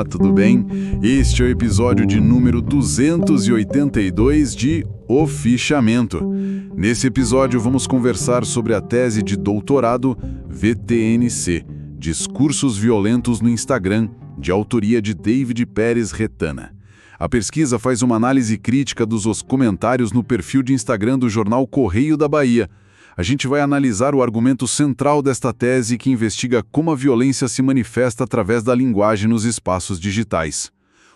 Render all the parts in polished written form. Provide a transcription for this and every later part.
tudo bem? Este é o episódio de número 282 de O Fichamento. Nesse episódio vamos conversar sobre a tese de doutorado VTNC, Discursos Violentos no Instagram, de autoria de David Pérez Retana. A pesquisa faz uma análise crítica dos comentários no perfil de Instagram do jornal Correio da Bahia. A gente vai analisar o argumento central desta tese que investiga como a violência se manifesta através da linguagem nos espaços digitais.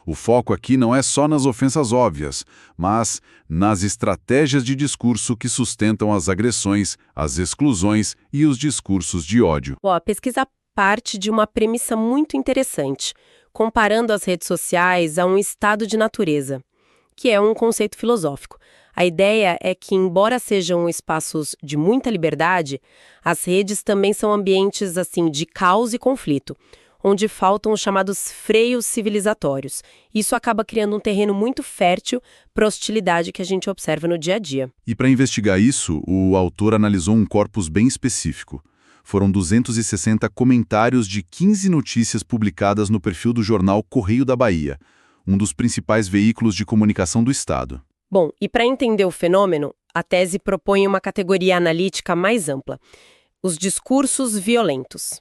O foco aqui não é só nas ofensas óbvias, mas nas estratégias de discurso que sustentam as agressões, as exclusões e os discursos de ódio. A pesquisa parte de uma premissa muito interessante, comparando as redes sociais a um estado de natureza, que é um conceito filosófico. A ideia é que, embora sejam espaços de muita liberdade, as redes também são ambientes assim de caos e conflito, onde faltam os chamados freios civilizatórios. Isso acaba criando um terreno muito fértil para a hostilidade que a gente observa no dia a dia. E para investigar isso, o autor analisou um corpus bem específico. Foram 260 comentários de 15 notícias publicadas no perfil do jornal Correio da Bahia, um dos principais veículos de comunicação do Estado. Bom, e para entender o fenômeno, a tese propõe uma categoria analítica mais ampla: os discursos violentos.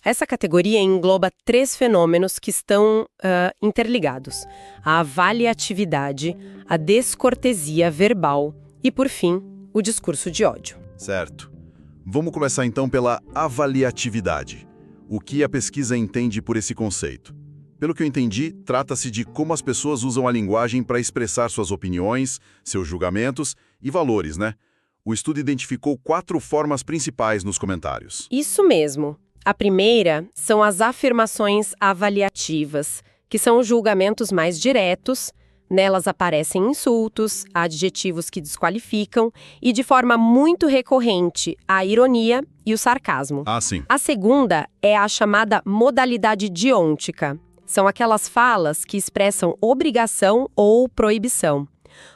Essa categoria engloba 3 fenômenos que estão interligados: a avaliatividade, a descortesia verbal e, por fim, o discurso de ódio. Certo. Vamos começar então pela avaliatividade. O que a pesquisa entende por esse conceito? Pelo que eu entendi, trata-se de como as pessoas usam a linguagem para expressar suas opiniões, seus julgamentos e valores, né? O estudo identificou 4 formas principais nos comentários. Isso mesmo. A primeira são as afirmações avaliativas, que são os julgamentos mais diretos. Nelas aparecem insultos, adjetivos que desqualificam e, de forma muito recorrente, a ironia e o sarcasmo. Ah, sim. A segunda é a chamada modalidade deôntica. São aquelas falas que expressam obrigação ou proibição.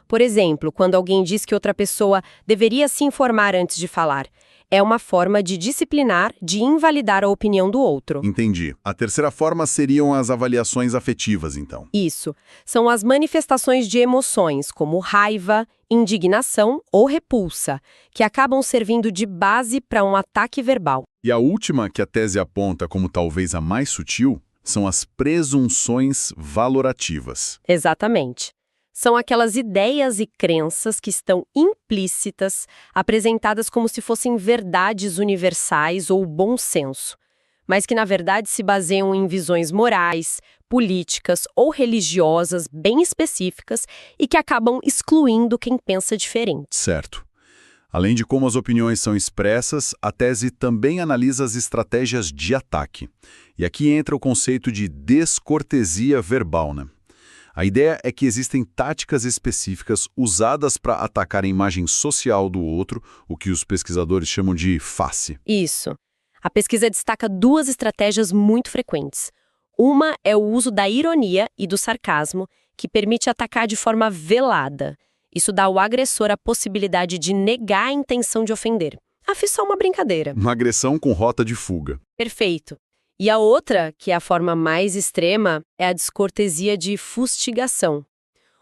Por exemplo, quando alguém diz que outra pessoa deveria se informar antes de falar. É uma forma de disciplinar, de invalidar a opinião do outro. Entendi. A terceira forma seriam as avaliações afetivas, então. Isso. São as manifestações de emoções, como raiva, indignação ou repulsa, que acabam servindo de base para um ataque verbal. E a última, que a tese aponta como talvez a mais sutil, são as presunções valorativas. Exatamente. São aquelas ideias e crenças que estão implícitas, apresentadas como se fossem verdades universais ou bom senso, mas que na verdade se baseiam em visões morais, políticas ou religiosas bem específicas e que acabam excluindo quem pensa diferente. Certo. Além de como as opiniões são expressas, a tese também analisa as estratégias de ataque. E aqui entra o conceito de descortesia verbal, né? A ideia é que existem táticas específicas usadas para atacar a imagem social do outro, o que os pesquisadores chamam de face. Isso. A pesquisa destaca 2 estratégias muito frequentes. Uma é o uso da ironia e do sarcasmo, que permite atacar de forma velada. Isso dá ao agressor a possibilidade de negar a intenção de ofender. Afinal, só uma brincadeira. Uma agressão com rota de fuga. Perfeito. E a outra, que é a forma mais extrema, é a descortesia de fustigação.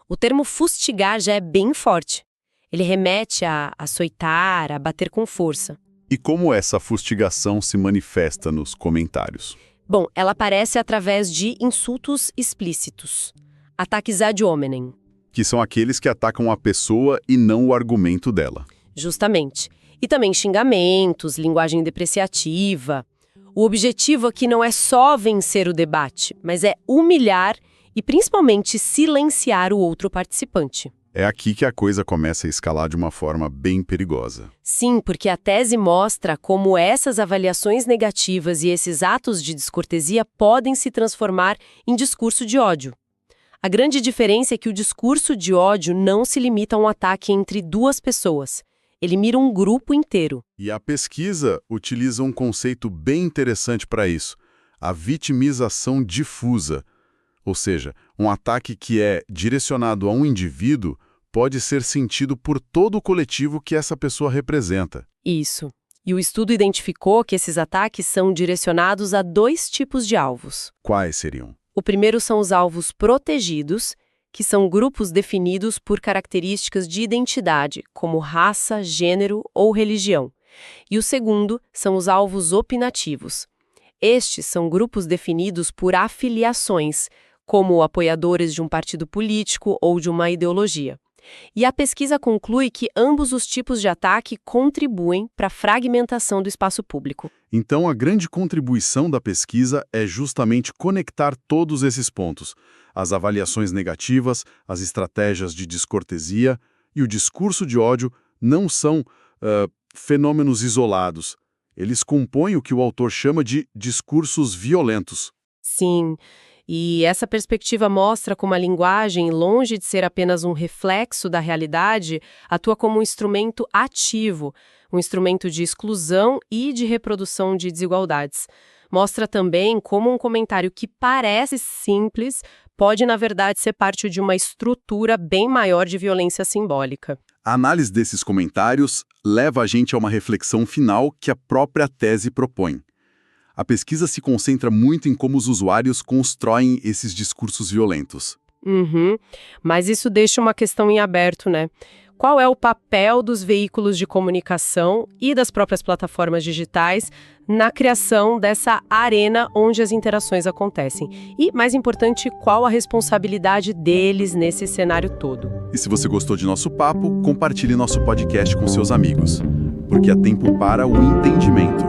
O termo fustigar já é bem forte. Ele remete a açoitar, a bater com força. E como essa fustigação se manifesta nos comentários? Bom, ela aparece através de insultos explícitos. Ataques ad hominem. Que são aqueles que atacam a pessoa e não o argumento dela. Justamente. E também xingamentos, linguagem depreciativa. O objetivo aqui não é só vencer o debate, mas é humilhar e principalmente silenciar o outro participante. É aqui que a coisa começa a escalar de uma forma bem perigosa. Sim, porque a tese mostra como essas avaliações negativas e esses atos de descortesia podem se transformar em discurso de ódio. A grande diferença é que o discurso de ódio não se limita a um ataque entre 2 pessoas. Ele mira um grupo inteiro. E a pesquisa utiliza um conceito bem interessante para isso, a vitimização difusa. Ou seja, um ataque que é direcionado a um indivíduo pode ser sentido por todo o coletivo que essa pessoa representa. Isso. E o estudo identificou que esses ataques são direcionados a 2 tipos de alvos. Quais seriam? O primeiro são os alvos protegidos, que são grupos definidos por características de identidade, como raça, gênero ou religião. E o segundo são os alvos opinativos. Estes são grupos definidos por afiliações, como apoiadores de um partido político ou de uma ideologia. E a pesquisa conclui que ambos os tipos de ataque contribuem para a fragmentação do espaço público. Então, a grande contribuição da pesquisa é justamente conectar todos esses pontos: as avaliações negativas, as estratégias de descortesia e o discurso de ódio não são fenômenos isolados. Eles compõem o que o autor chama de discursos violentos. Sim, e essa perspectiva mostra como a linguagem, longe de ser apenas um reflexo da realidade, atua como um instrumento ativo, um instrumento de exclusão e de reprodução de desigualdades. Mostra também como um comentário que parece simples pode, na verdade, ser parte de uma estrutura bem maior de violência simbólica. A análise desses comentários leva a gente a uma reflexão final que a própria tese propõe. A pesquisa se concentra muito em como os usuários constroem esses discursos violentos. Mas isso deixa uma questão em aberto, né? Qual é o papel dos veículos de comunicação e das próprias plataformas digitais na criação dessa arena onde as interações acontecem? E, mais importante, qual a responsabilidade deles nesse cenário todo? E se você gostou de nosso papo, compartilhe nosso podcast com seus amigos, porque há tempo para o entendimento.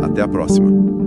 Até a próxima!